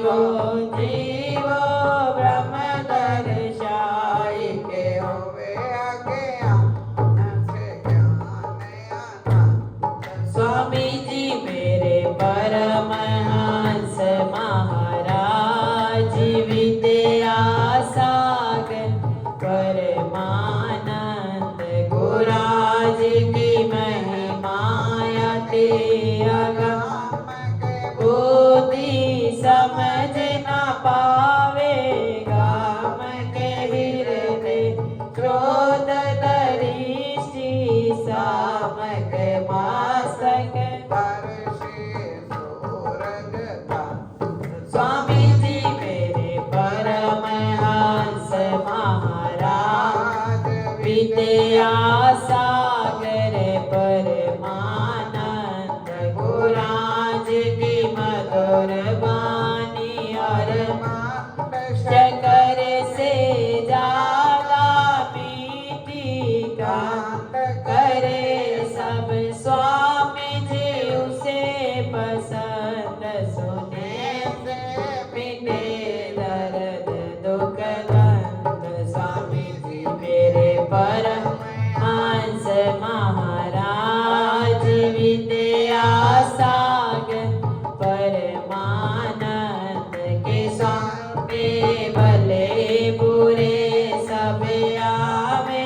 जीवो जीवो ब्रह्म दर्शाई के होवे स्वामी जी मेरे परमहंस महाराज विद्या सागर परमानंद गुराज की महिमायते अगम बुद्धि समझ न पावे गाम के हृदय क्रोध दरिष्टि सामक मासक स्वामी जी मेरे परमहंस महाराज विद्या सागर परमानंद गुराज की मधुर वाणी और चकर से ज्यादा मीठी कांत करे सब स्वामी जी उसे पसंद सुने से मिटे दर्द दुख दंद स्वामी जी मेरे परमहंस महाराज विद्या सागर परमानंद के स्वामी भले बुरे सब आवे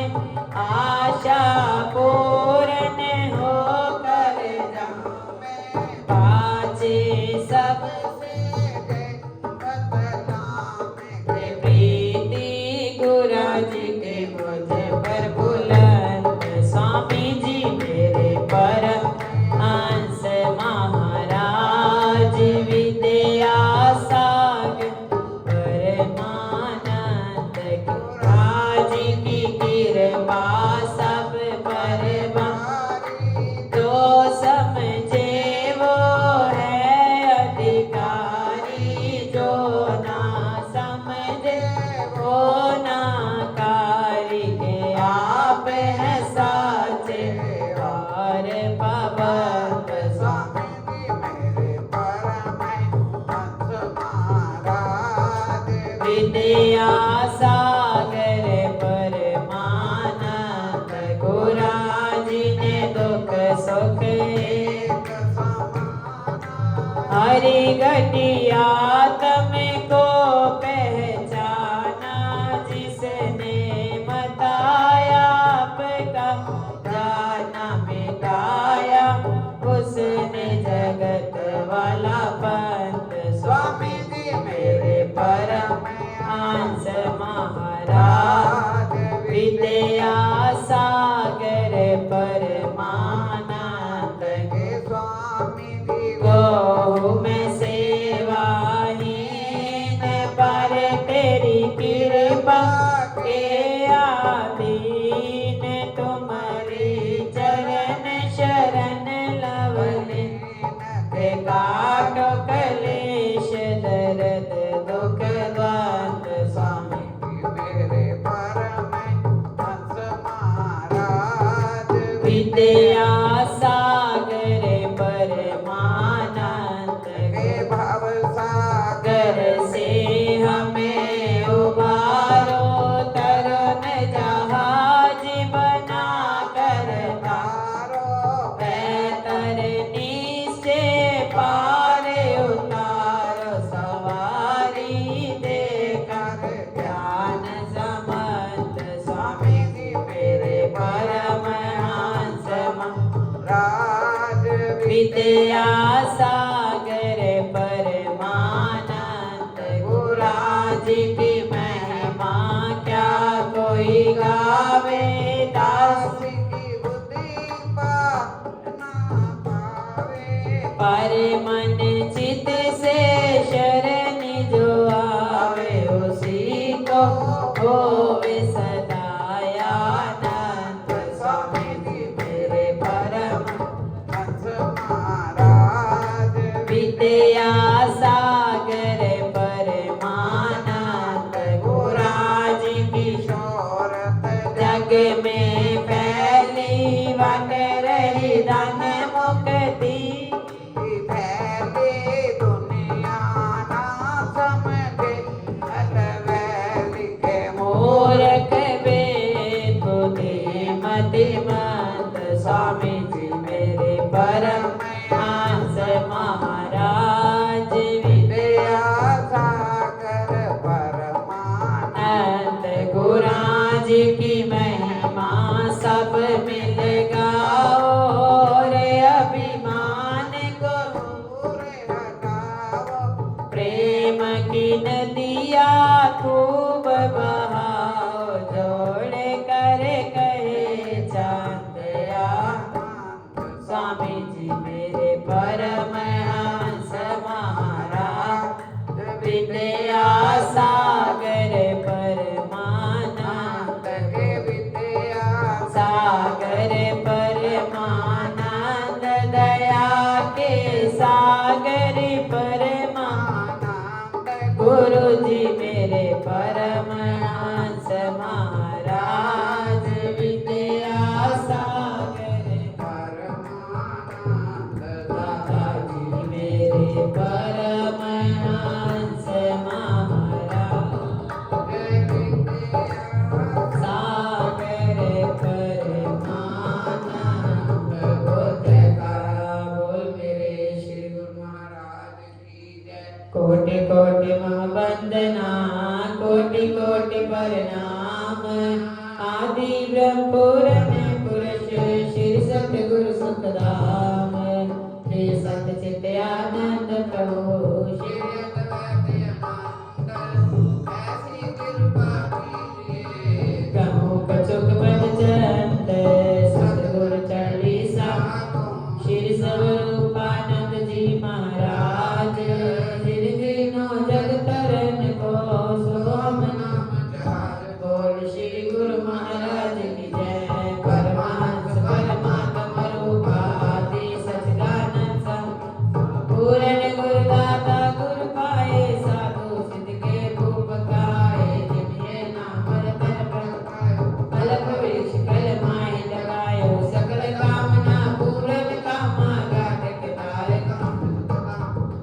आशा पूर्ण होकर जावे बाजे सबसे प्रीति गुराज के मुझ पर बुलंद स्वामी जी मेरे परमहंस महाराज विद्या सागर परमानंद गुराज की कृपा सब पर तो समझे वो है अधिकारी जो ना समझे वो ना कारी के आप है साचे और पवन स्वामी विद्या सागर परमानंद गुराज ने दुख सुख हरि घटिया तुमको पहचाना जिसने बताया आपका जाना मिटाया उसने जगत वाला पंथ स्वामी जी मेरे परमहंस महाराज विद्या सागर परमानंद के स्वामी को मैं सेवाहीन पर तेरी कृपा के अधीन तुम्हारी चरण शरण लवलीन काटो कलेश दर्द दुख द्वंद स्वामी मेरे परमहंस महाराज विद्या सागर परमानंद के भव सागर से हमें उबारो तरुण जहाज बना कर तारो बैतरनी से पार उतारो सवारी देकर ज्ञान समंत स्वामी जी मेरे परमहंस महाराज विद्या सागर परमानंद गुराज की महिमा क्या कोई गावे दास की बुद्धि ना पावे पर मन चित से शरण जो आवे उसी को होवे सदायानंद स्वामी जी मेरे परमहंस महाराज विद्या सागर परमानंद की नदिया खूब बहाओ, जोड़ कर कहे चांदया। स्वामी जी मेरे परमहंस महाराज, विद्या सागर परमानंद के विद्या सागर परमानंद, दया के सागर परमानंद। गुरु जी मेरे परमहंस महाराज, विद्या सागर परमानंद। दादा जी मेरे परमहंस महाराज, सागर परमानंद। बोल मेरे श्री गुरु महाराज की जय। कोटि कोटि मम वंदना, कोटि कोटि प्रणाम। आदि ब्रह्म पूर्ण पुरुष श्री सतगुरु सुखधाम। श्री सत चित आनंद प्रभु श्री अद्वैत आनंद, ऐसी कृपा कीजिए। कहूँ कछुक बद चंद, सतगुरु चालीसा। श्री स्वरूपानंद जी महाराज, श्री दीनों जग तरन को सुगम नाम चार। बोल श्री गुरु महाराज की जय। परमहंस परमात्मा रूपा आदि सच्चिदानंद संत, पूर्ण गुरुदाता गुरु पाए, साधु सिद्ध के भूप गाए। जिन्हें नाम रतन प्रगटायो, कल्प वृक्ष कल माहि लगायो। सकल कामना पूर्ण कामा, गाठक तारक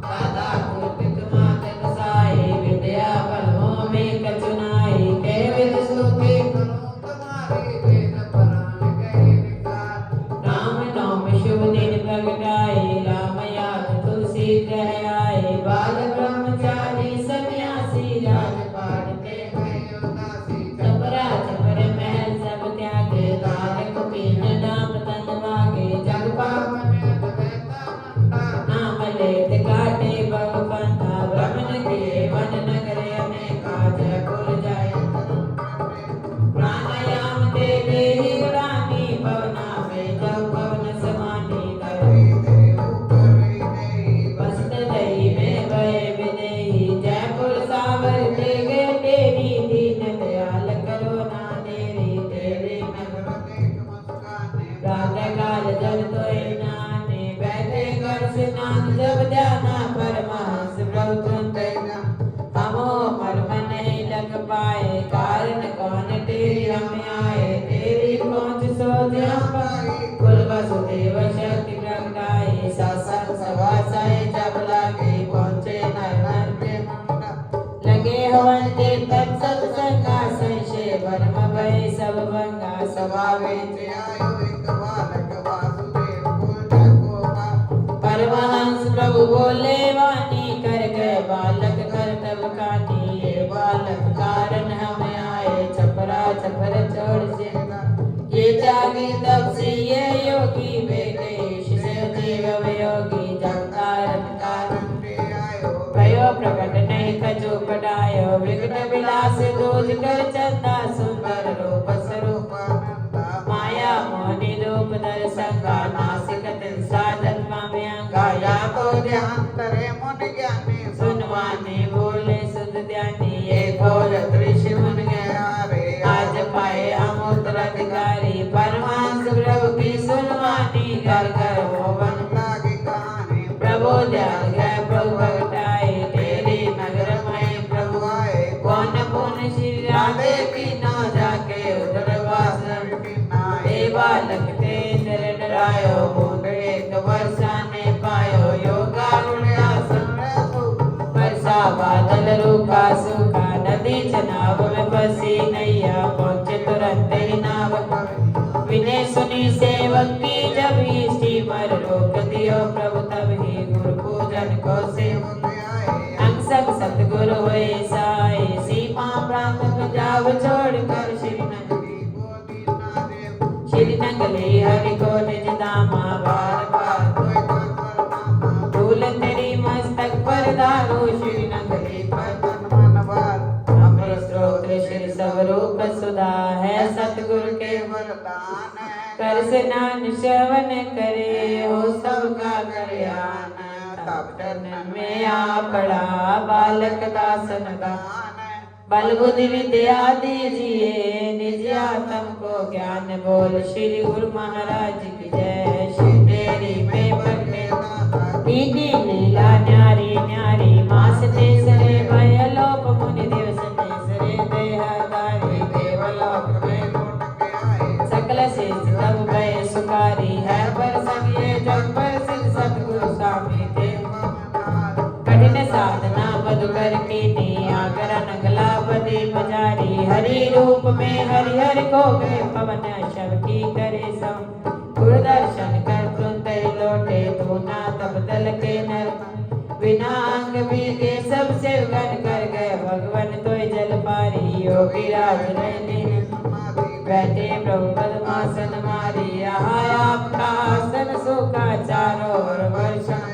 दादा कुपित मात दसाई। विद्या बलमों में कछु नाई, केवल सुखी करो तुम्हारे। वेद पुराण कहे विकार, राम नाम शुभ दिन प्रगटाए। राम याद तुलसी कह आए, बाल ब्रह्मचारी सन्यासी। राजपाट ते गए उदासी, चपरा चपर महल सब त्यागे। तारक पीन नाम तन मागे, जग पावन नाम लेत काटे भव पंथा। भ्रमण किए वन नगर अनेका, जय कुल जाय प्राणायाम ते देहि उड़ानी। पवना में जब पवन समानी, वसत दही में भय विदेही। जय कुल सावर ते गए तेरी, दीन दयाल करो ना तेरी। तेरे नगर प्रातः काल जब तोय नाने, बैठे कर स्नान जब ध्याना। परमहंस प्रभु तुम तैना, हमो मर्म नहीं लग पाए। कारण कौन तेरी हम आए, तेरी पहुँच सो ध्यान पाए। कुल वसुदेव शक्ति प्रगटाए, सत्संग सभा साई जब लागे। पहुँचे नर नर के मुंडा, लगे हवन के तब सत्संगा। संशय भरम भय सब भंगा, सभा में आयो एक बालक वासुदेव बोले गोपा। परमहंस प्रभु बोले वाणी, कर गए बालक कर्तव्य कानी। ये बालक कारण हमें आए, छपरा छपर छोड़ से ये जागी तब से ये योगी। वेदेश से जीव योगी, जब कारण कारण भयो प्रकट नहीं कछु पढ़ायो। विघ्न विलास दूज कर चंदा, सुंदर रूप स्वरूप माया मोहनी रूप दर्शंगा। नासिक तिल साधन माम्यंगा, या तो ध्यान करे मुन ज्ञानी। सुनवानी बोले सुध ध्यानी, ये खोज दृश्य मन गया रे। आज पाए हम उत्तराधिकारी, परमहंस प्रभु की सुनवानी। घर घर हो वन लागी कहानी, प्रभु ध्यान गए प्रभु भगताए। तेरे नगर में प्रभु आए, कौन पुण्य श्री राधे की न जाके। उधर वास हे बालक ते डर डरायो, बूंद एक वर्षा ने पायो। योगा आसन वर्षा बादल रूखा सूखा, नदी चनाव में फंसी नैया। पहुँचे तुरंत ही नाव, विनय सुनी सेवक की जब ही। स्टीमर रोक दियो प्रभु तब ही, गुरु पूजन को सेवक आए। अंग सब सतगुरु हुए साए, सीमा प्रांत पंजाब छोड़ कर श्रीनगरी हरि को निज धामा। बार बार धूल तेरी मस्तक पर धारो, श्रीनगरी पर स्नान श्रवण करे हो सबका कल्याण। तब चरण में आ पड़ा बालक दासन दान। बल बुद्धि विद्या दीजिए निज आत्म को ज्ञान। बोल श्री गुरु महाराज की जय। श्री तेरी में प्रगटे दीदी लीला न्यारी न्यारी। मास तेसरे भय लोप मुनि दिवस तेसरे देहधारी। देवलोक में लौट के आए सकल से तब भय सुखारी। है पर संग ये जग पर सिद्ध सतगुरु स्वामी देव। कठिन साधना मधुकर कीनी आगरा नगला बदी मजारी। हरि रूप में हरिहर को गए पवन शव की करे सम। गुरु दर्शन कर तुम तय लौटे तो ना तब दल के नर। बिना अंग बीगे सब सेवगन कर गए भगवन तो जल पारी। योगी राज रहने बैठे प्रभु पद्मासन मारी। यहाँ आपका आसन सुखा चारों ओर वर्षण।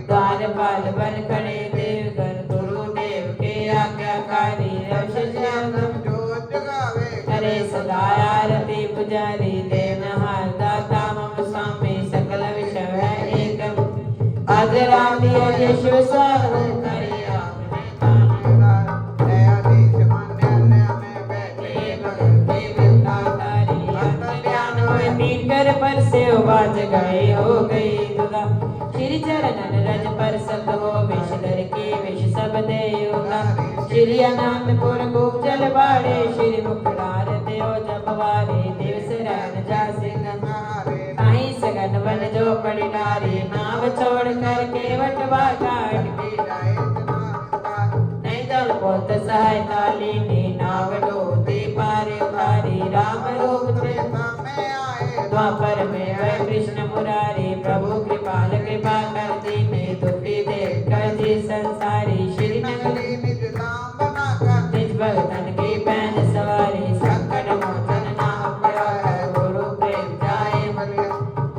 द्वारपाल बन खड़े देवगण गुरुदेव के आज्ञाकारी। करे सदा आरती पुजारी। देवनहार दाता मम स्वामी सकल विषय है एकम। आदराती यशु स्वामी करिया कर पर से बाज गए हो गई दुदा। श्री चरणन रज पर सत हो विष धर के विष सब देवता। श्री अनंतपुर खूब जल बाड़े श्री मुखड़ार देव जपवारे। दिवस रैन जा सिंह कहीं सगन बन जो पड़ी नारी। नाव छोड़ कर केवट बाघाट की नहीं दल पोत सहायता लीनी। नाव डोती पारे उतारी। राम रूप द्वापर में वह कृष्ण मुरारी। प्रभु कृपाल कृपा कर दीने दुखी देख कर जी संसारी। श्री नगरी निज नाम बना कर निज भगतन की पहन सवारी। संकट मोचन नाम है गुरु प्रेम जाए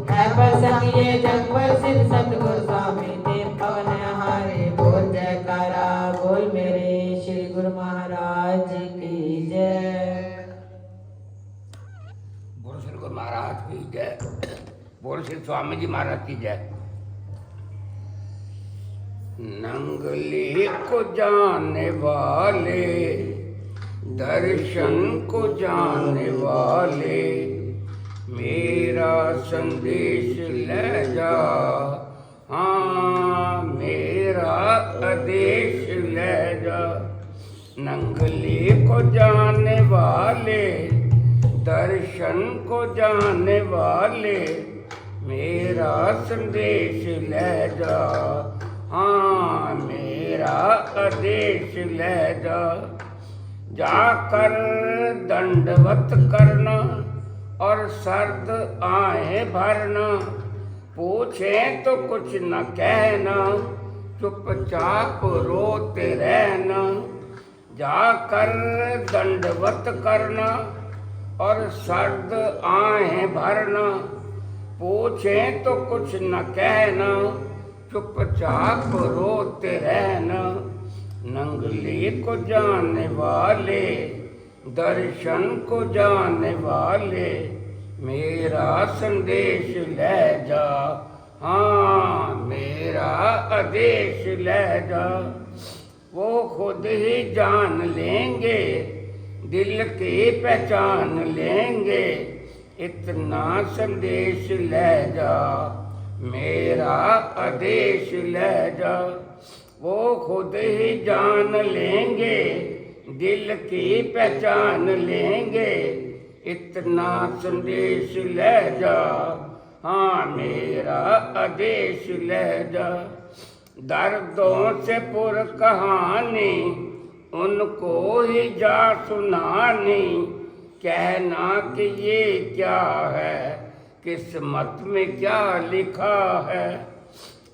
है प्रसंग ये जग प्रसिद्ध सतगुरु स्वामी देव पवन हारे। बोल जयकारा बोल मेरे श्री गुरु महाराज की जय। महाराज की जय। बोल श्री स्वामी जी महाराज की जय। नंगली को जाने वाले दर्शन को जाने वाले। मेरा संदेश ले जा हाँ मेरा आदेश ले जा। नंगली को जाने वाले दर्शन को जाने वाले। मेरा संदेश ले जा हाँ मेरा आदेश ले जा। जाकर दंडवत करना और सर्द आए भरना। पूछे तो कुछ न कहना चुपचाप रोते रहना। जाकर दंडवत करना और सर्द आए भरना। पूछे तो कुछ न कहना चुपचाप रोते रहना। नंगली को जाने वाले दर्शन को जाने वाले। मेरा संदेश ले जा हाँ मेरा आदेश ले जा। वो खुद ही जान लेंगे दिल की पहचान लेंगे। इतना संदेश ले जा मेरा आदेश ले जा। वो खुद ही जान लेंगे दिल की पहचान लेंगे। इतना संदेश ले जा हाँ मेरा आदेश ले जा। दर्दों से पुर कहानी उनको ही जा सुनानी। कहना कि ये क्या है किस्मत में क्या लिखा है।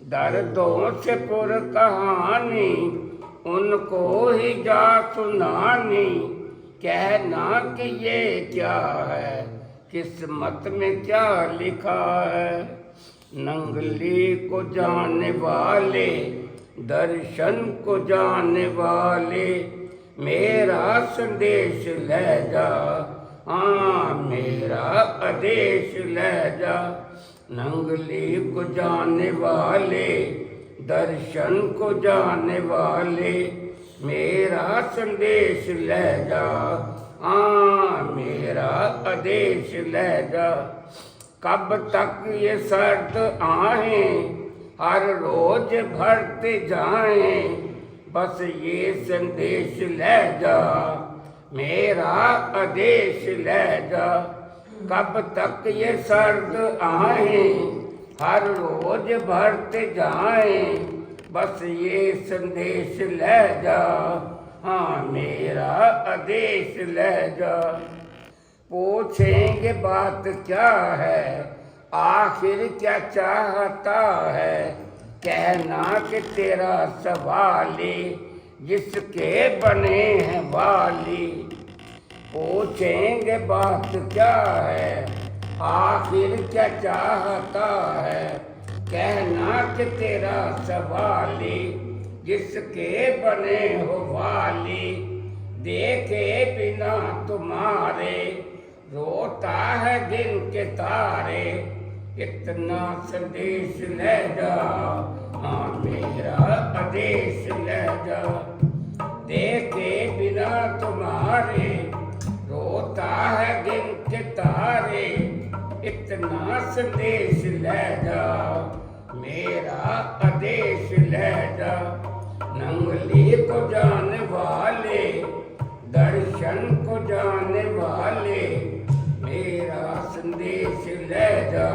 दर्दों से पुर कहानी उनको ही जा सुनानी। कहना कि ये क्या है किस्मत में क्या लिखा है। नंगली को जाने वाले दर्शन को जाने वाले। मेरा संदेश ले जा हाँ मेरा आदेश ले जा। नंगली को जाने वाले, दर्शन को जाने वाले, मेरा संदेश ले जा। हाँ मेरा आदेश ले जा। कब तक ये शर्त आएं, हर रोज भरते जाएं, बस ये संदेश ले जा, मेरा आदेश ले जा। कब तक ये शर्त आएं, हर रोज भरते जाएं, बस ये संदेश ले जा। हाँ मेरा आदेश ले जा। पूछेंगे बात क्या है, आखिर क्या चाहता है, कहना कि तेरा सवाली जिसके बने हैं वाली। पूछेंगे बात क्या है, आखिर क्या चाहता है, कहना कि तेरा सवाली जिसके बने हो वाली। देखे बिना तुम्हारे रोता है दिन के तारे, इतना संदेश ले जा। हाँ मेरा आदेश ले जा। देखे बिना तुम्हारे रोता है दिन के तारे, इतना संदेश ले जा, मेरा आदेश ले जा। नंगली को जाने वाले, दर्शन को जाने वाले, मेरा संदेश ले जा।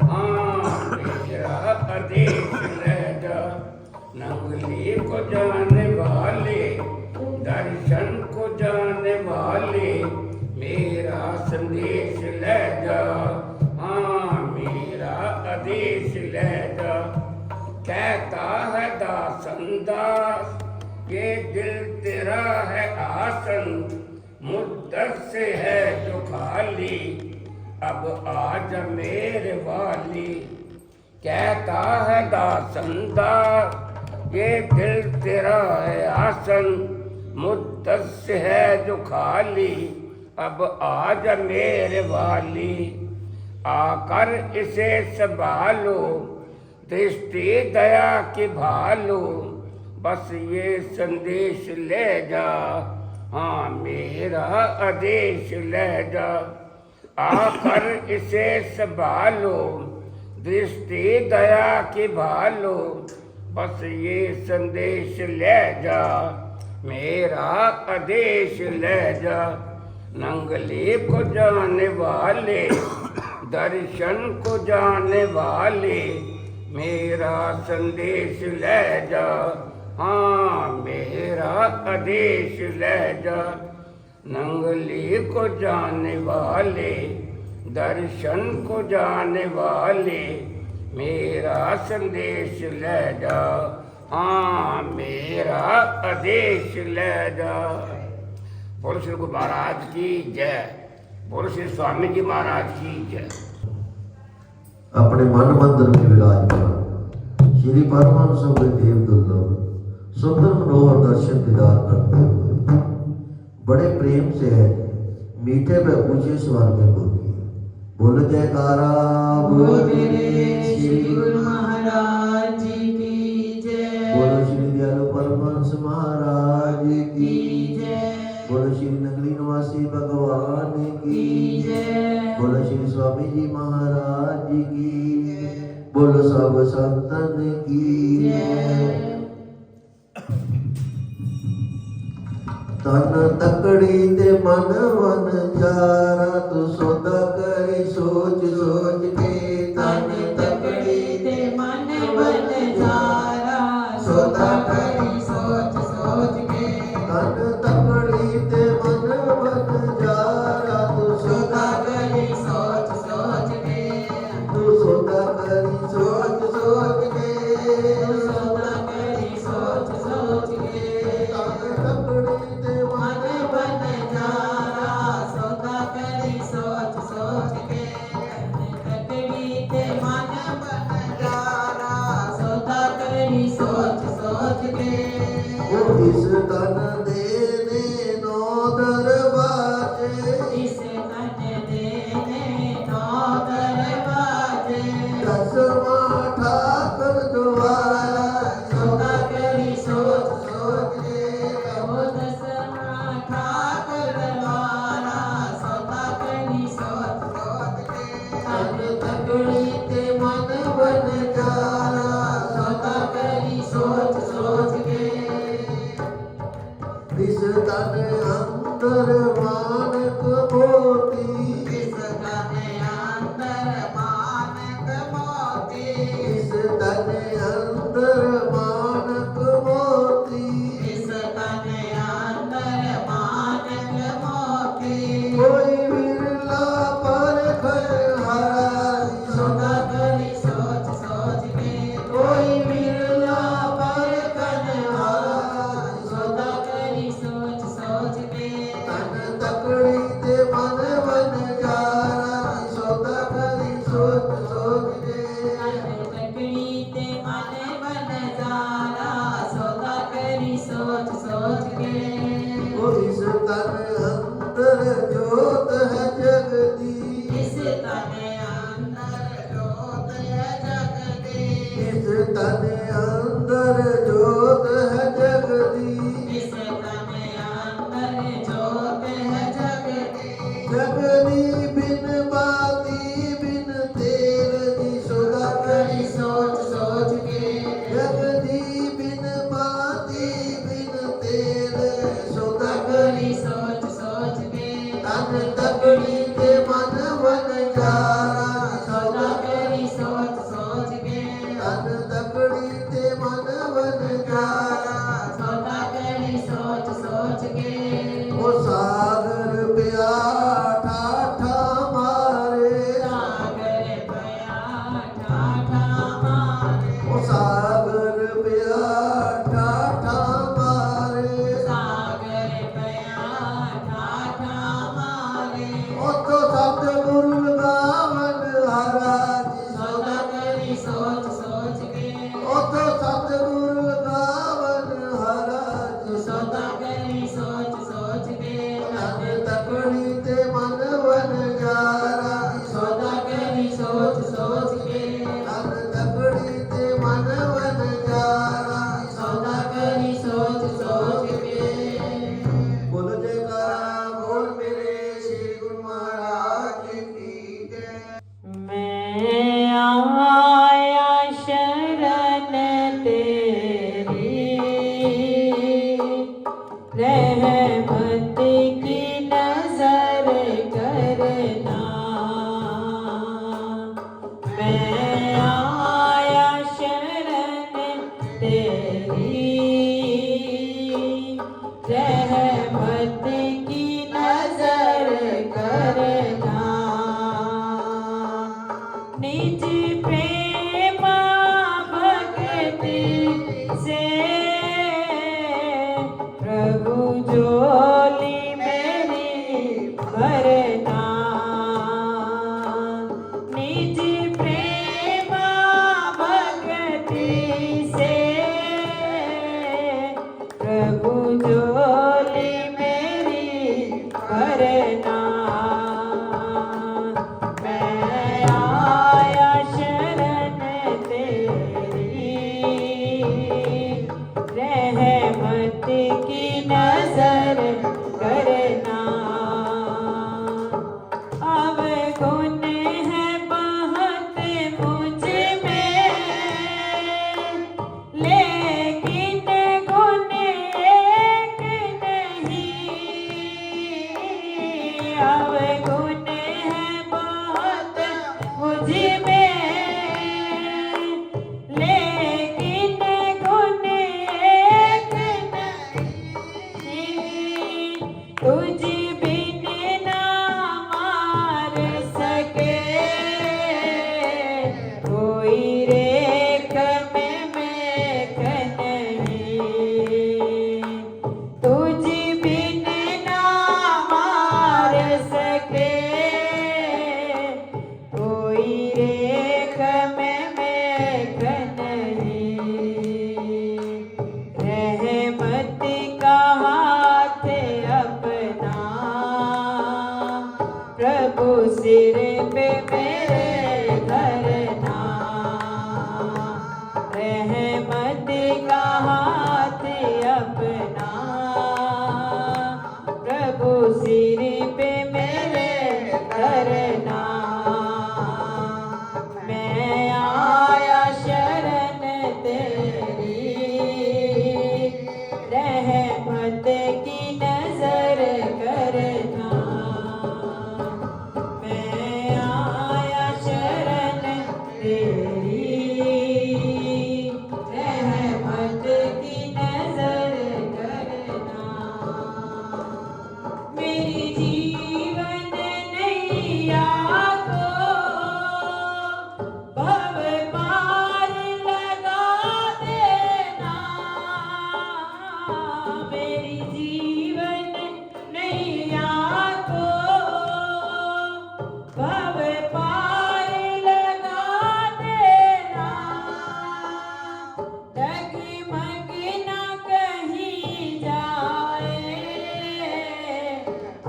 हाँ मेरा आदेश ले जा। नंगली को जाने वाले, दर्शन को जाने वाले, मेरा संदेश ले जा। हाँ मेरा आदेश ले जा। कहता है दासन दास, ये दिल तेरा है आसन, मुद्दत से है जो खाली, अब आज मेरे वाली। कहता है दासन दास, ये दिल तेरा है आसन, मुद्दत से है जो खाली, अब आज मेरे वाली। आकर इसे संभालो, दृष्टि दया की भालो, बस ये संदेश ले जा। हाँ मेरा आदेश ले जा। आकर इसे संभालो, दृष्टि दया की भालो, बस ये संदेश ले जा, मेरा आदेश ले जा। नंगली को जाने वाले, दर्शन को जाने वाले, मेरा संदेश ले जा। हाँ मेरा आदेश ले जा। नंगली को जाने वाले, दर्शन को जाने वाले, मेरा संदेश ले जा। हाँ मेरा आदेश ले जा। बोलो श्री गुरु महाराज की जय। बोलो श्री स्वामी जी महाराज की जय। अपने मन मंदिर में विराजमान श्री परमहंस देव दुर्लभ सुंदर मनोहर दर्शन दीदार करते हुए बड़े प्रेम से है मीठे व ऊंचे स्वर में बोलिए। बोल जयकारा बोल श्री गुरु महाराज की जय। बोलो श्री दयालु परमहंस महाराज की जय। बोलो श्री नगरी निवासी भगवान की जय। बोलो श्री स्वामी जी महाराज की। बोलो सब संतन की जय। तन तकड़ी ते मन वन जारा, तू सोता करी सोच सोच के। तन तकड़ी ते मन वन जारा, सोता करी सोच सोच के। तन तकड़ी ते मन वन जारा, तू सोता करी सोच सोच के। तू सोता करी सोच सोच के। सोता करी सोच सोच के। तन तकड़ी ते मन वन जारा, सोता करी सोच सोच के। तकड़ी ते मन वन जारा, सोता करी सोच सोच के। वो इस तन देने नो दरवाजे, इस अंदर मानक मोती, इस तन अंदर मानक मोती, इस तन अंदर मानक मोती, इस तन अंदर मानक मोती। कोई विरला परख हराई सदा सदा, करी सोच सोच के, कोई विरला परख हराई सदा सदा, करी सोच सोच के। तन तकड़ी ते मन बन जारा, सदा करी सोच सोच के। तन तकड़ी ते मन बन जारा, सदा करी सोच सोच के। ओ इस तन अंदर जोत है जगदी, इस तन अंदर जोत है जगती, इस तन अंदर जोत है जगदी, इस तन अंदर जोत है जगती। जगदी बिन बाती बिन तेल दी सदा करी करी सोच सोच के, जगदी बिन बाती बिन तेल सदा करी करी सोच सोच के। तन तकड़ी ते मन बन जारा सदा सदा करी सोच सोच के, तन तकड़ी ते मन बन जारा, सदा करी सोच सोच के। ओ सागर पिया ठाठा मारे, सागर पया ठाठा मारे, ओ सागर पिया ठाठा मारे, सागर पया ठाठा मारे। ओ तो सतगुरु लगावन हरा जी सदा सदा, करी सोच सोच के, ओ तो सतगुरु लगावन हरा जी सदा सदा, करी सोच सोच के। तन तकड़ी ते मन बन जारा सदा सदा, करी सोच सोच के, तन तकड़ी ते मन बन जारा सदा सदा, करी सोच सोच के। बोल जयकारा बोल मेरे श्री गुरु महाराज की जय। मैं आया शरण तेरी, रहमत की नजर करना। मैं आया शरण तेरी, रहमत की नजर करना। निज प्रेम भक्ति से प्रभु झोली मेरी भरना। निज प्रेम भक्ति से प्रभु झोली मेरी भरना। मैं आया शरण तेरी, रहमत की नजर करना। अब गुण है बहुत मुझ में, लेकिन गुण एक नहीं। अब गुण है बहुत मुझ में, लेकिन गुण एक नहीं। मेरी जीवन नैया को भव पार लगा देना, डगमग न कहीं जाए,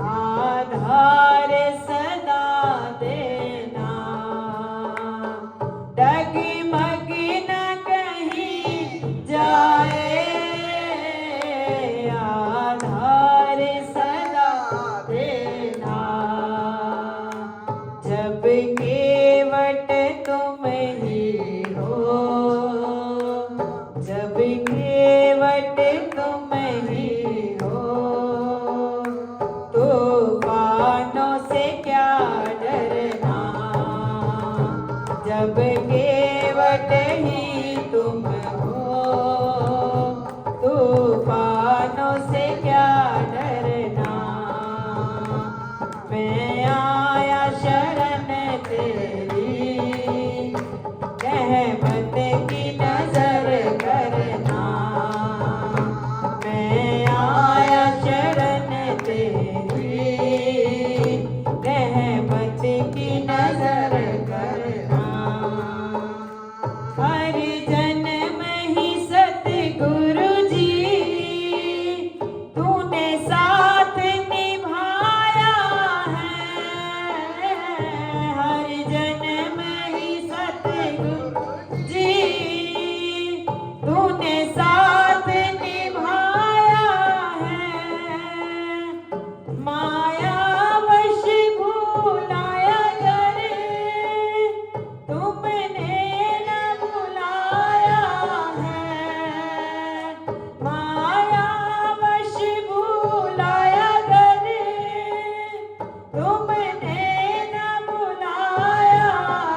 आधार सदा देना, डगमग न कहीं जाए, आधार सदा देना। जब केवट तुम ही हो, जब केवट तुम ही हो, तूफानों से क्या डरना, जब केवट ही तुम हो, तूफानों से क्या डरना। मैं आया शरण तेरी, रहमत की नजर करना, मैं आया शरण तेरी, रहमत की नजर करना। हर जन्म ही सतगुरु जी तूने साथ निभाया है, हर जन्म ही सतगुरु जी तूने साथ निभाया है, माया वश भुलाया करे तुमने न बुलाया है, माया वश भुलाया करे तुमने न बुलाया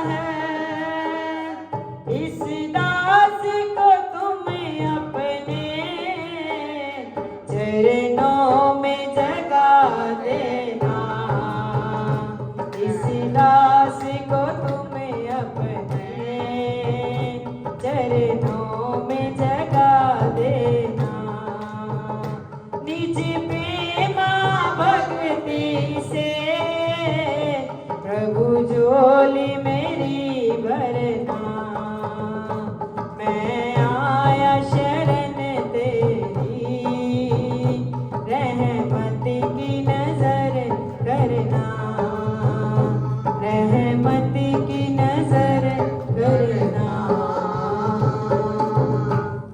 है, इस दास को तुम अपने चरणों में जगा देना, इस दास को तुम अपने चरणों में जगा देना। निज प्रेमा भक्ति से प्रभु झोली मेरी भरना, मैं आया शरण तेरी, रहमत की नजर करना, रहमत की नजर करना।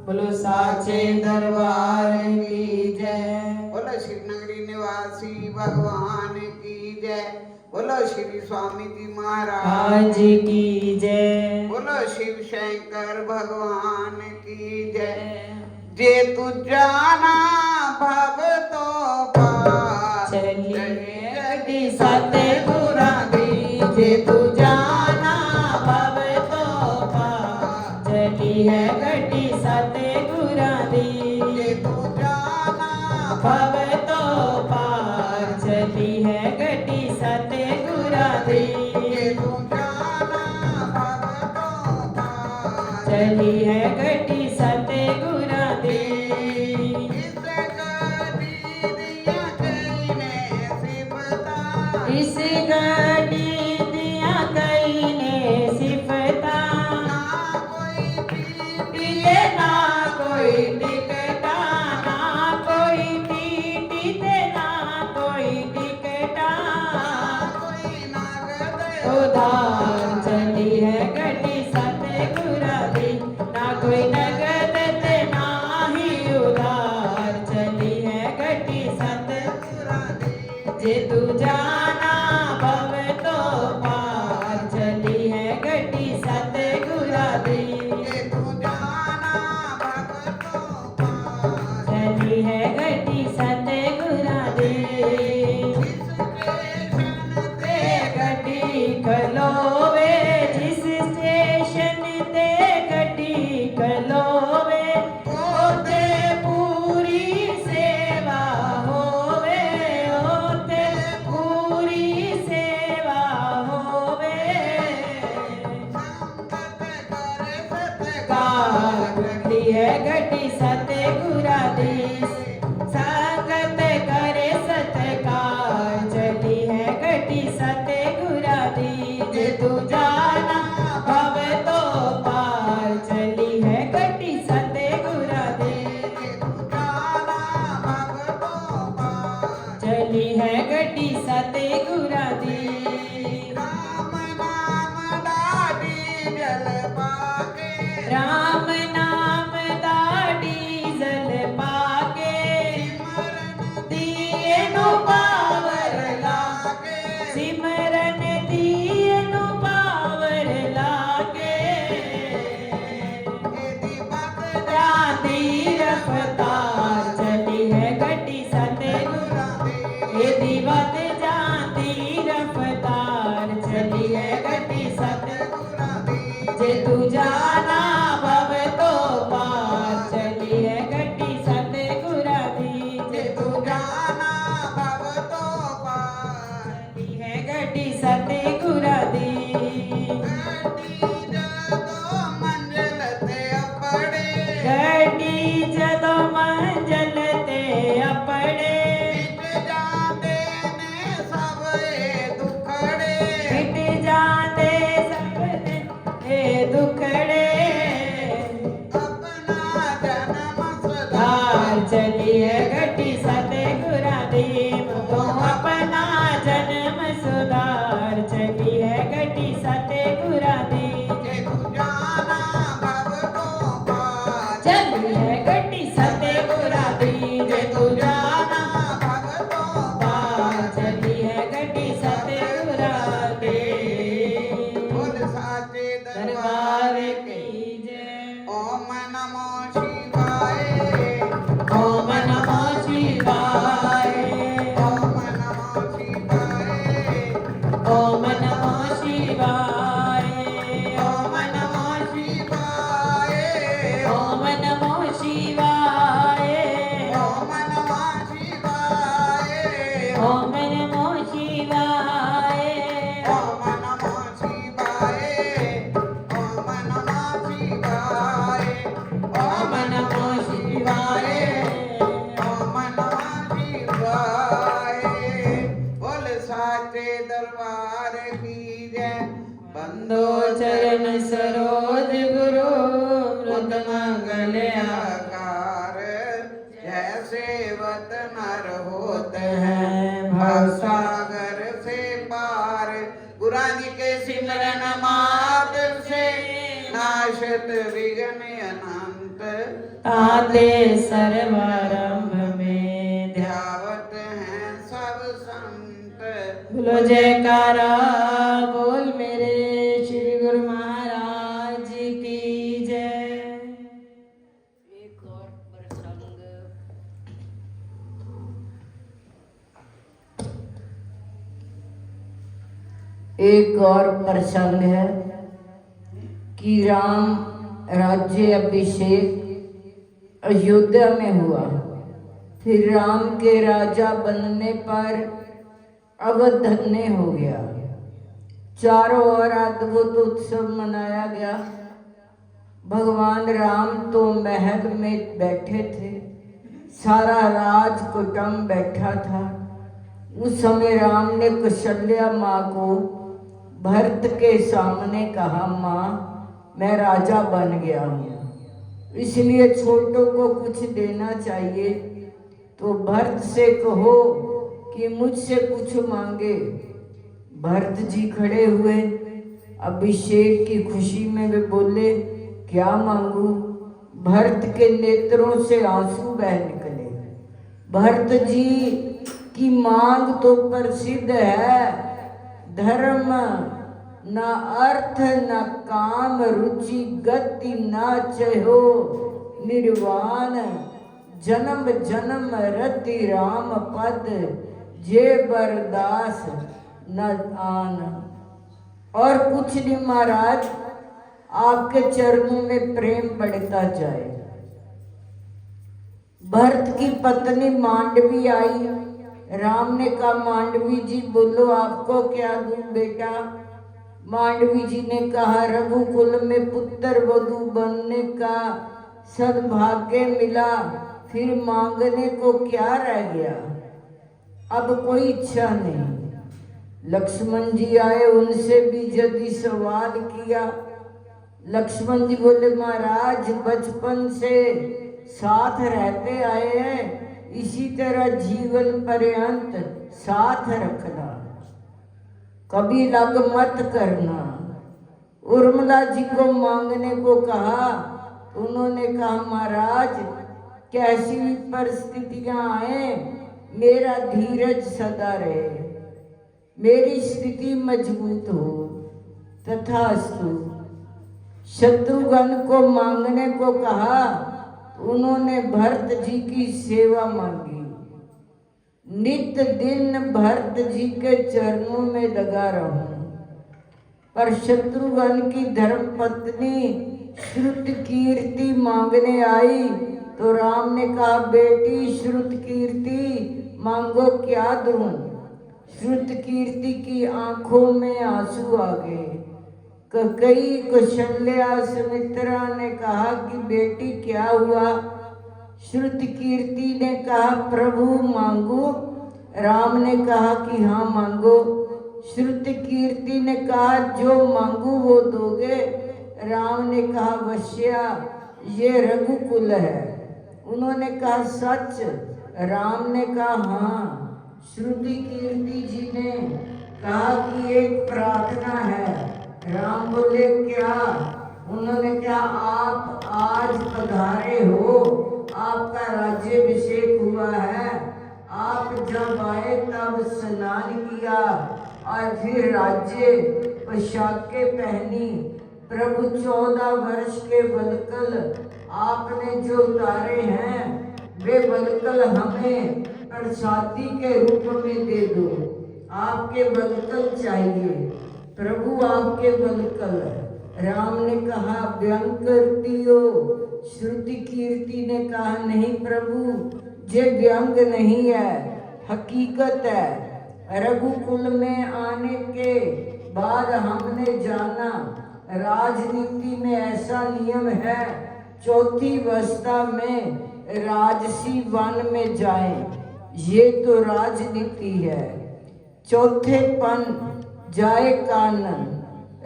बोलो साचे दरबार की जय, बोलो श्री नगरी निवासी भगवान की जय, बोलो श्री स्वामी जी महाराज, आज की जय, बोलो शिव शंकर भगवान की जय। जे तू जाना भव तो पार, चलिए गड्डी सतगुरा दी, जे तू जाना भव तो पार, चली है गड्डी सतगुरा दी, जे तू जाना भव तो पार, चली है गड्डी सतगुरा दी, जे तू जाना भव तो पार, चली है गड्डी सतगुरा दी। इस गड्डी दिया कई ने सिफता, इस गड्डी दिया कई ने सिफता, ना कोई दिए ना कोई टिकटा, ना कोई टीटी ते ना कोई टिकटा, कोई नगद उधार चली है गड्डी सतगुरा दी, ना कोई नगद ते ना ही उधार, चली है गड्डी सतगुरा दी, जे तू जाना भव तो पार, चली है गड्डी सतगुरा दी, जे तू जाना भव तो पार, चली है गड्डी सतगुरा दी। ते गड्डी खलोवे, जिस स्टेशन ते गड्डी खलोवे, ओते पूरी सेवा होवे, ओते पूरी सेवा होवे, कार गड्डी है गड्डी सतगुरा दी, चली है गड्डी सतगुरा दी। राम नाम दा डीजल पाके, राम नाम दा डीजल पाके, सिमरन दिए नु पावर लागे, सिमरन दिए नु पावर लागे। एदी बात जाती रफ्तार चली है गड्डी सतगुरा दी। एदी बात जाती रफ्तार चली है गड्डी सतगुरा दी। जे तू जाना भव तो पार चली है गड्डी सतगुरा दी। जे तू जाना भव तो पार, चली है गड्डी सतगुरा दी। गड्डी जदों मंजिल ते अपड़े, गड्डी जदों मंजिल ते अपड़े, मिट जाते ने सब ए दुखड़े, मिट जाते सपने ए दुखड़े। अपना जन्म सुधार, धार चली है गड्डी सतगुरा दी। तो अपना जन्म सुधार चली है गड्डी सतगुरा दी। जे तू जाना भव तो पार, चली है गड्डी सतगुरा दी। जे तू जाना भव तो पार चली है गड्डी सतगुरा दी। बोल साचे दरबार दरबार की के। जय। ओम नमो शिवाय, ओम नमो शिवाय। ओम नमो शिवाय, ओम नमो शिवाय। ओम नमो शिवाय, ओम नमो शिवाय। ओम नमो शिवाय, ओम नमो शिवाय। ओम नमो शिवाय, ओम नमो शिवाय, ओम नमो शिवाय। ओम नमः शिवाय। बोल साचे दरबार की जय। बंदो चरण सरोज गुरु मृद मंगल आकार, जैसे वत नर होत है है भव सागर से पार। गुरानी के सिमरन मात्र से नाशत विघ्न अनंत, ताते सर्वारंभ में ध्यावत हैं सब संत। बोलो जयकारा बोल मेरे श्री गुरु महाराज जी की जय। एक और प्रसंग है कि राम राज्य अभिषेक अयोध्या में हुआ। फिर राम के राजा बनने पर अवध धन्य हो गया। चारों ओर अद्भुत उत्सव मनाया गया। भगवान राम तो महल में बैठे थे, सारा राज कुटुंब बैठा था। उस समय राम ने कौशल्या माँ को भरत के सामने कहा, माँ मैं राजा बन गया हूँ, इसलिए छोटों को कुछ देना चाहिए, तो भरत से कहो कि मुझसे कुछ मांगे। भरत जी खड़े हुए, अभिषेक की खुशी में वे बोले, क्या मांगू? भरत के नेत्रों से आंसू बह निकले। भरत जी की मांग तो प्रसिद्ध है, धर्म न अर्थ न काम रुचि गति न चहो निर्वाण, जन्म जन्म रति राम पद जे बरदास न आन। और कुछ नहीं महाराज, आपके चरणों में प्रेम बढ़ता जाए। भरत की पत्नी मांडवी आई। राम ने कहा, मांडवी जी बोलो आपको क्या दूं बेटा? मांडवी जी ने कहा, रघुकुल में पुत्र वधू बनने का सद्भाग्य मिला, फिर मांगने को क्या रह गया? अब कोई इच्छा नहीं। लक्ष्मण जी आए, उनसे भी यदि सवाल किया। लक्ष्मण जी बोले, महाराज बचपन से साथ रहते आए हैं, इसी तरह जीवन पर्यंत साथ रखना, कभी लग मत करना। उर्मिला जी को मांगने को कहा, उन्होंने कहा महाराज कैसी भी परिस्थितियां आए मेरा धीरज सदा रहे, मेरी स्थिति मजबूत हो। तथास्तु। शत्रुघ्न को मांगने को कहा, उन्होंने भरत जी की सेवा मांगी। नित्य दिन भरत जी के चरणों में लगा रहूं। पर शत्रुघ्न की धर्मपत्नी श्रुतकीर्ति मांगने आई तो राम ने कहा, बेटी श्रुतकीर्ति मांगो क्या दूं। श्रुतकीर्ति की आंखों में आंसू आ गए। कई कौशल्या सुमित्रा ने कहा कि बेटी क्या हुआ। श्रुतकीर्ति ने कहा, प्रभु मांगो। राम ने कहा कि हाँ मांगो। श्रुतकीर्ति ने कहा, जो मांगू वो दोगे। राम ने कहा, वश्या ये रघुकुल है। उन्होंने कहा, सच। राम ने कहा, हाँ। श्रुतकीर्ति जी ने कहा कि एक प्रार्थना है। राम बोले, क्या? उन्होंने कहा, आप आज पधारे हो, आपका राज्याभिषेक हुआ है, आप जब आए तब स्नान किया और फिर राज्य पोशाकें पहनी। प्रभु 14 वर्ष के बलकल आपने जो उतारे हैं वे बलकल हमें प्रसादी के रूप में दे दो। आपके बलकल चाहिए प्रभु, आपके बलकल। राम ने कहा, व्यंग करती हो। श्रुतकीर्ति ने कहा, नहीं प्रभु ये व्यंग नहीं है, हकीकत है। रघुकुल में आने के बाद हमने जाना राजनीति में ऐसा नियम है, चौथी अवस्था में राजसी वन में जाएं। ये तो राजनीति है। चौथे पन जाए कानन।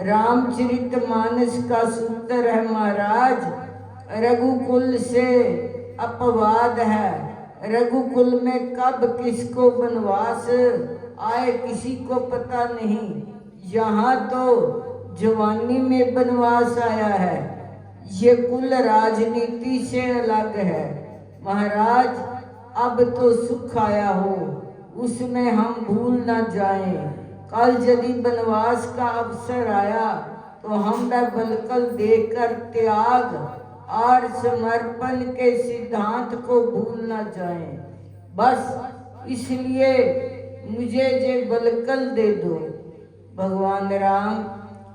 रामचरितमानस का सूत्र है महाराज, रघुकुल से अपवाद है। रघुकुल में कब किसको वनवास आए किसी को पता नहीं। यहाँ तो जवानी में वनवास आया है। ये कुल राजनीति से अलग है महाराज। अब तो सुख आया हो, उसमें हम भूल न जाएं। कल यदि वनवास का अवसर आया तो हम बलकल देकर त्याग और समर्पण के सिद्धांत को भूल न जाएं। बस इसलिए मुझे जे बलकल दे दो। भगवान राम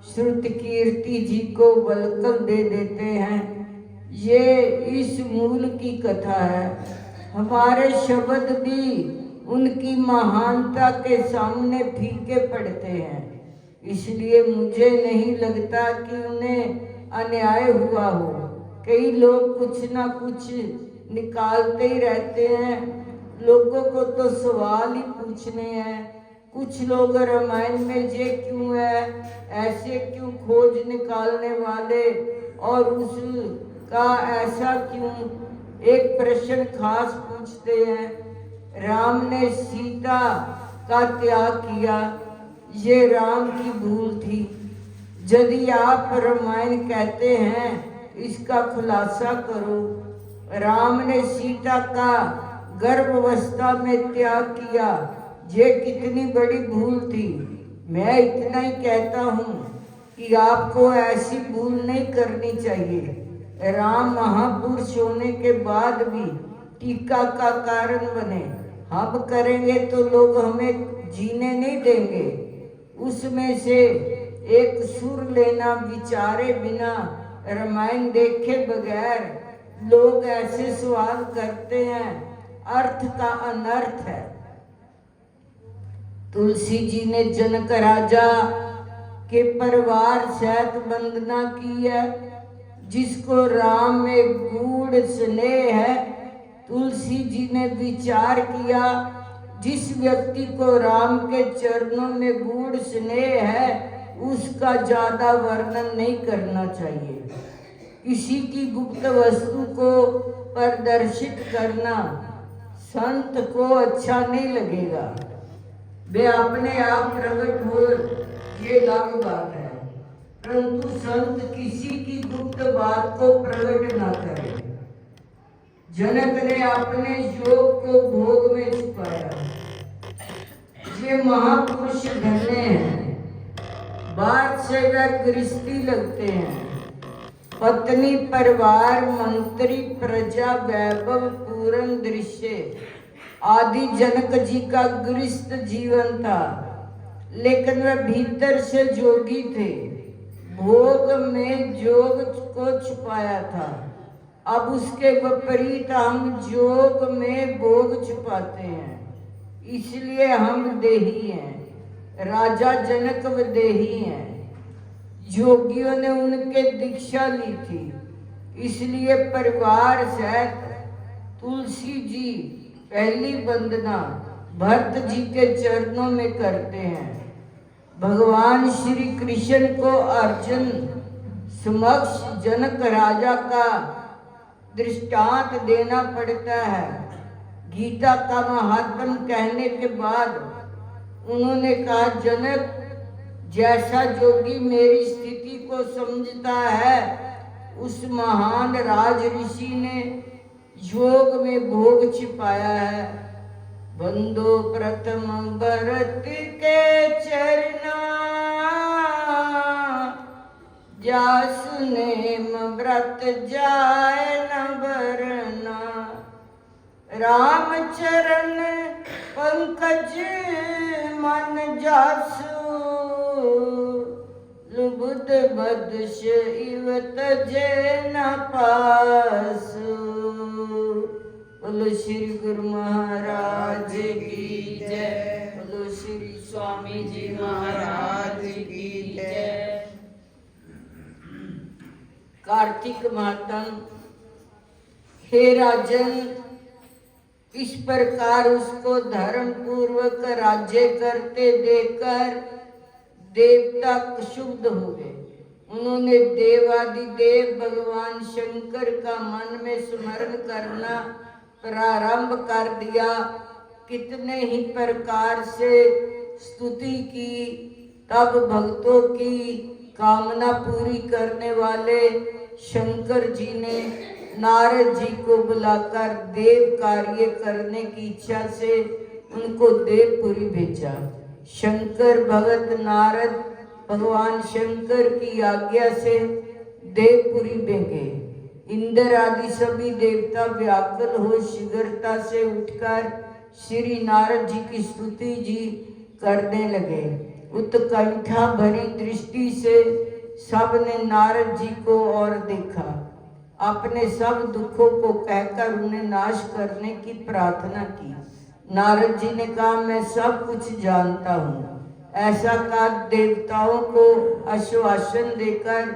श्रुतकीर्ति जी को बलकल दे देते हैं। ये इस मूल की कथा है। हमारे शब्द भी उनकी महानता के सामने फीके पड़ते हैं। इसलिए मुझे नहीं लगता कि उन्हें अन्याय हुआ हो। कई लोग कुछ ना कुछ निकालते ही रहते हैं। लोगों को तो सवाल ही पूछने हैं। कुछ लोग रामायण में ये क्यों है, ऐसे क्यों खोज निकालने वाले, और उसका ऐसा क्यों, एक प्रश्न खास पूछते हैं। राम ने सीता का त्याग किया, ये राम की भूल थी। यदि आप रामायण कहते हैं इसका खुलासा करो। राम ने सीता का गर्भावस्था में त्याग किया, ये कितनी बड़ी भूल थी। मैं इतना ही कहता हूँ कि आपको ऐसी भूल नहीं करनी चाहिए। राम महापुरुष होने के बाद भी टीका का कारण बने। हम करेंगे तो लोग हमें जीने नहीं देंगे। उसमें से एक सुर लेना विचारे बिना, रामायण देखे बगैर लोग ऐसे सवाल करते हैं, अर्थ का अनर्थ है। तुलसी जी ने जनक राजा के परिवार सहित वंदना की है। जिसको राम में गूढ़ स्नेह है, तुलसी जी ने विचार किया जिस व्यक्ति को राम के चरणों में गूढ़ स्नेह है उसका ज्यादा वर्णन नहीं करना चाहिए। किसी की गुप्त वस्तु को प्रदर्शित करना संत को अच्छा नहीं लगेगा, वे अपने आप प्रकट हो, ये अलग बात है, परंतु संत किसी की गुप्त बात को प्रकट ना करे। जनक ने अपने योग को भोग में छुपाया। ये महापुरुष धन्य हैं, बात से वह गृहस्थी लगते हैं, पत्नी परिवार मंत्री प्रजा वैभव पूर्ण दृश्य आदि जनक जी का गृहस्थ जीवन था, लेकिन वह भीतर से जोगी थे, भोग में जोग को छुपाया था। अब उसके विपरीत हम जोग में भोग छुपाते हैं, इसलिए हम देही हैं। राजा जनक व देही हैं, योगियों ने उनके दीक्षा ली थी, इसलिए परिवार सहित तुलसी जी पहली वंदना भरत जी के चरणों में करते हैं। भगवान श्री कृष्ण को अर्जुन समक्ष जनक राजा का दृष्टांत देना पड़ता है। गीता का महात्म कहने के बाद उन्होंने कहा, जनक जैसा जोगी मेरी स्थिति को समझता है, उस महान राज ऋषि ने योग में भोग छिपाया है। बंदो प्रथम भरत के चरना, जासु नेम व्रत जाय न बरना। राम चरण पंकज मन जासु, लुबुध बदश इवत जे न पासु। बोलो श्री गुरु महाराज की जय, बोलो श्री स्वामी जी महाराज की जय। कार्तिक मातम, हे राजन, इस प्रकार उसको धर्म पूर्वक राज्य करते देखकर देवता क्षुब्ध हो गए। उन्होंने देवादिदेव भगवान शंकर का मन में स्मरण करना प्रारंभ कर दिया। कितने ही प्रकार से स्तुति की, तब भक्तों की कामना पूरी करने वाले शंकर जी ने नारद जी को बुलाकर देव कार्य करने की इच्छा से उनको देवपुरी भेजा। शंकर भगत नारद भगवान शंकर की आज्ञा से देवपुरी में गए। इंद्र आदि सभी देवता व्याकुल हो शीघ्रता से उठकर श्री नारद जी की स्तुति जी करने लगे। उत्कंठा भरी दृष्टि से सबने नारद जी को और देखा। अपने सब दुखों को कहकर उन्हें नाश करने की प्रार्थना की। नारद जी ने कहा, मैं सब कुछ जानता हूँ। ऐसा कर देवताओं को आश्वासन देकर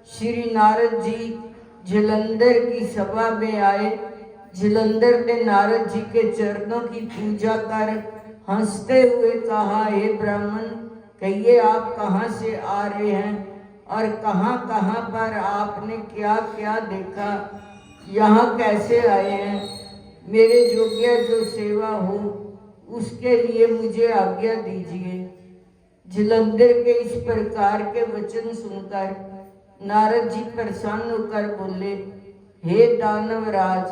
श्री नारद जी जलंधर की सभा में आए। जलंधर ने नारद जी के चरणों की पूजा कर हंसते हुए कहा, हे ब्राह्मण, कहिए आप कहाँ से आ रहे हैं और कहाँ कहाँ पर आपने क्या क्या देखा, यहाँ कैसे आए हैं? मेरे योग्य जो सेवा हो उसके लिए मुझे आज्ञा दीजिए। जलंधर के इस प्रकार के वचन सुनकर नारद जी प्रसन्न होकर बोले, हे दानवराज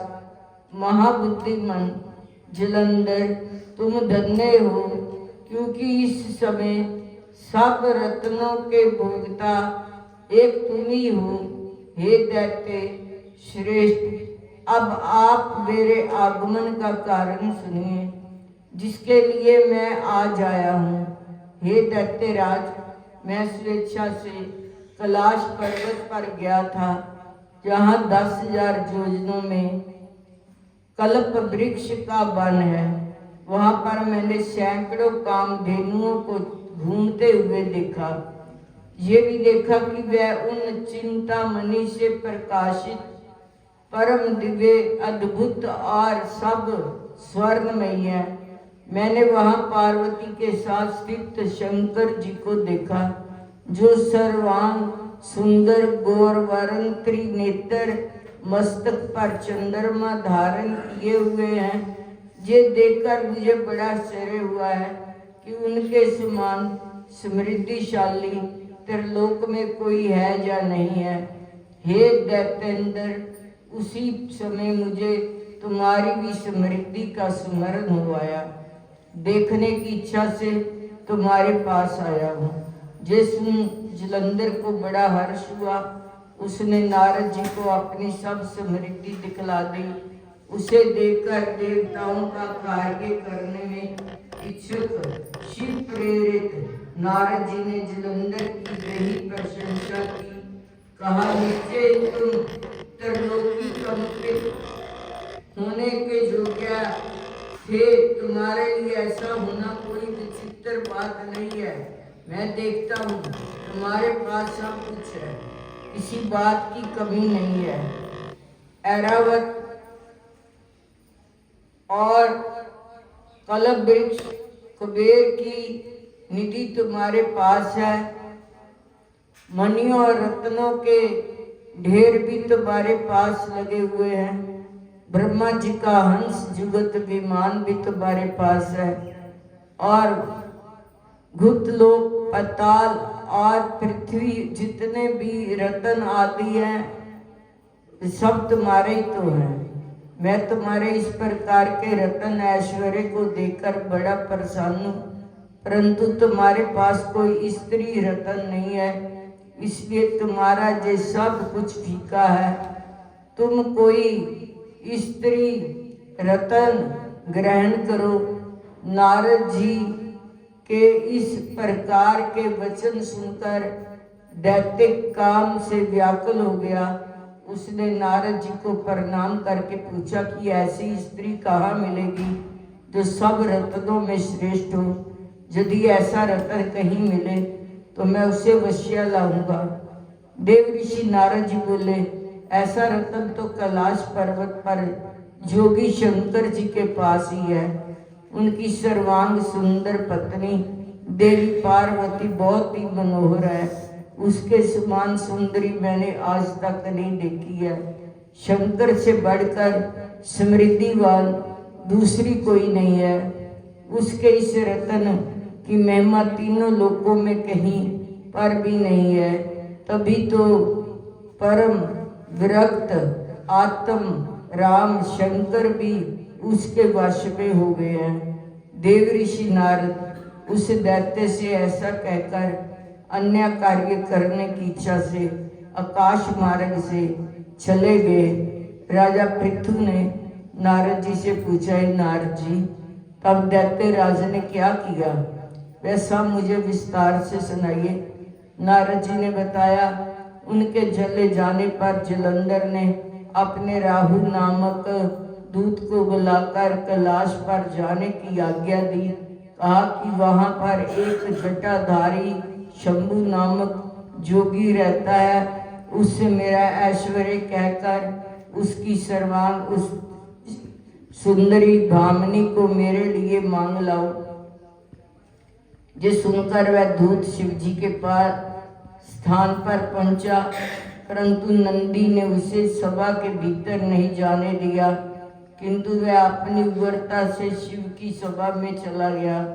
महाबुद्धिमान जलंधर, तुम धन्य हो, क्योंकि इस समय सब रत्नों के भोगता एक तुम ही हो। हे दैत्य श्रेष्ठ, अब आप मेरे आगमन का कारण सुनिए, जिसके लिए मैं आज आया हूँ। हे दैत्यराज, मैं स्वेच्छा से कैलाश पर्वत पर गया था, जहाँ 10,000 योजनों में कल्प वृक्ष का वन है। वहाँ पर मैंने सैकड़ों कामधेनुओं को घूमते हुए देखा। ये भी देखा कि वह उन चिंतामणि से प्रकाशित परम दिव्य अद्भुत और सब स्वर्णमय है। मैंने वहाँ पार्वती के साथ स्थित शंकर जी को देखा, जो सर्वांग सुंदर गौरवर्ण त्रिनेत्र, मस्तक पर चंद्रमा धारण किए हुए हैं, ये देखकर मुझे बड़ा आश्चर्य हुआ है कि उनके समान समृद्धिशाली त्रिलोक में कोई है या नहीं है। हे दैत्येंद्र, उसी समय मुझे तुम्हारी भी समृद्धि का स्मरण हो आया। देखने की इच्छा से तुम्हारे पास आया हूँ। जिस जलंधर को बड़ा हर्ष हुआ, उसने नारद जी को अपनी सब समृद्धि दिखला दी। उसे देखकर देवताओं का कार्य करने में इच्छुक शिव प्रेरित नारद जी ने जलंधर की गहरी प्रशंसा की। कहा, निश्चय तुम त्रिलोकी कंपित होने के योग्य थे। तुम्हारे लिए ऐसा होना कोई विचित्र बात नहीं है। मैं देखता हूँ तुम्हारे पास सब कुछ है, किसी बात की कमी नहीं है। ऐरावत और कलप वृक्ष कुबेर की निधि तुम्हारे पास है। मणियों और रत्नों के ढेर भी तुम्हारे पास लगे हुए हैं। ब्रह्मा जी का हंस जुगत विमान भी तुम्हारे पास है। और गुप्त लोक, पाताल और पृथ्वी जितने भी रत्न आदि हैं, सब तुम्हारे ही तो हैं। मैं तुम्हारे इस प्रकार के रत्न ऐश्वर्य को देखकर बड़ा प्रसन्न हूँ, परंतु तुम्हारे पास कोई स्त्री रत्न नहीं है, इसलिए तुम्हारा ये सब कुछ फीका है। तुम कोई स्त्री रत्न ग्रहण करो। नारद जी के इस प्रकार के वचन सुनकर दैत्य काम से व्याकुल हो गया। उसने नारद जी को प्रणाम करके पूछा कि ऐसी स्त्री कहाँ मिलेगी जो सब रत्नों में श्रेष्ठ हो। यदि ऐसा रत्न कहीं मिले तो मैं उसे वश्या लाऊंगा। देव ऋषि नारद जी बोले, ऐसा रत्न तो कैलाश पर्वत पर जोगी शंकर जी के पास ही है। उनकी सर्वांग सुंदर पत्नी देवी पार्वती बहुत ही मनोहर है। उसके समान सुंदरी मैंने आज तक नहीं देखी है। शंकर से बढ़कर समृद्धिवान दूसरी कोई नहीं है। उसके इस रत्न की महिमा तीनों लोकों में कहीं पर भी नहीं है। तभी तो परम विरक्त आत्म राम शंकर भी उसके वश में हो गए हैं। देव ऋषि नारद उस दैत्य से ऐसा कहकर अन्य कार्य करने की इच्छा से आकाश मार्ग से चले गए। राजा पृथु ने नारद जी से पूछा, नारद जी, तब दैत्य राज ने क्या किया, वैसा मुझे विस्तार से सुनाइए। नारद जी ने बताया, उनके जले जाने पर जलंधर ने अपने राहु नामक दूत को बुलाकर कैलाश पर जाने की आज्ञा दी। कहा कि वहां पर एक जटाधारी शंभु नामक जोगी रहता है, उससे मेरा ऐश्वर्य कहकर उसकी सर्वांग उस सुंदरी भामिनी को मेरे लिए मांग लाओ। ये सुनकर वह दूत शिव जी के पास स्थान पर पहुंचा, परंतु नंदी ने उसे सभा के भीतर नहीं जाने दिया, किंतु वह अपनी उग्रता से शिव की सभा में चला गया।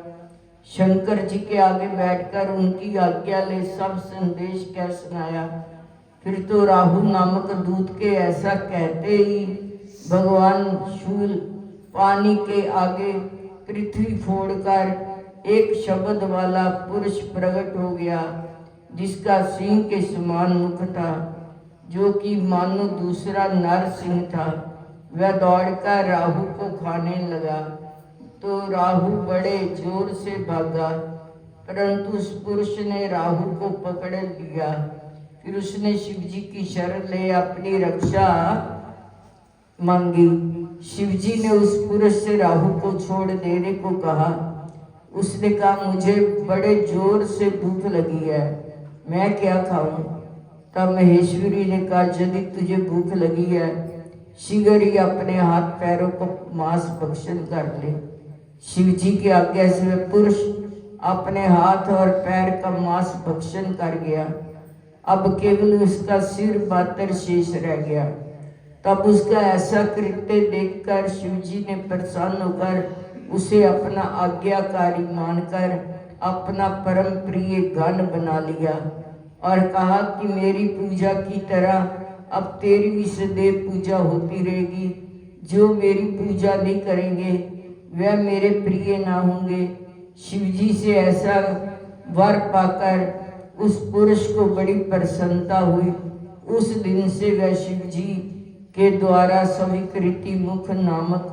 शंकर जी के आगे बैठकर उनकी आज्ञा ले सब संदेश कह सुनाया। फिर तो राहु नामक दूत के ऐसा कहते ही भगवान शूल पानी के आगे पृथ्वी फोड़कर एक शब्द वाला पुरुष प्रकट हो गया, जिसका सिंह के समान मुख था, जो कि मानो दूसरा नर सिंह था। वह दौड़कर राहु को खाने लगा, तो राहु बड़े जोर से भागा, परंतु उस पुरुष ने राहु को पकड़ लिया। फिर उसने शिव जी की शरण ले अपनी रक्षा मांगी। शिव जी ने उस पुरुष से राहु को छोड़ देने को कहा। उसने कहा, मुझे बड़े जोर से भूख लगी है, मैं क्या खाऊं? तब महेश्वरी ने कहा, यदि तुझे भूख लगी है, शीघ्र ही अपने हाथ पैरों को मांस भक्षण कर ले। शिव जी की आज्ञा से वह पुरुष अपने हाथ और पैर का मांस भक्षण कर गया। अब केवल उसका सिर मात्र शेष रह गया। तब उसका ऐसा कृत्य देखकर शिवजी ने प्रसन्न होकर उसे अपना आज्ञाकारी मानकर अपना परम प्रिय गण बना लिया और कहा कि मेरी पूजा की तरह अब तेरी भी सदैव पूजा होती रहेगी। जो मेरी पूजा नहीं करेंगे वह मेरे प्रिय ना होंगे। शिवजी से ऐसा वर पाकर उस पुरुष को बड़ी प्रसन्नता हुई। उस दिन से वह शिवजी के द्वारा स्वीकृति मुख नामक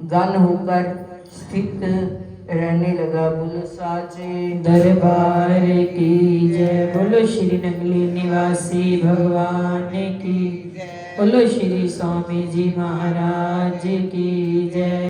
गण होकर स्थित रहने लगा। बोलो साचे दरबार की जय। बोलो श्री नगली निवासी भगवान की। बोलो श्री स्वामी जी महाराज की जय।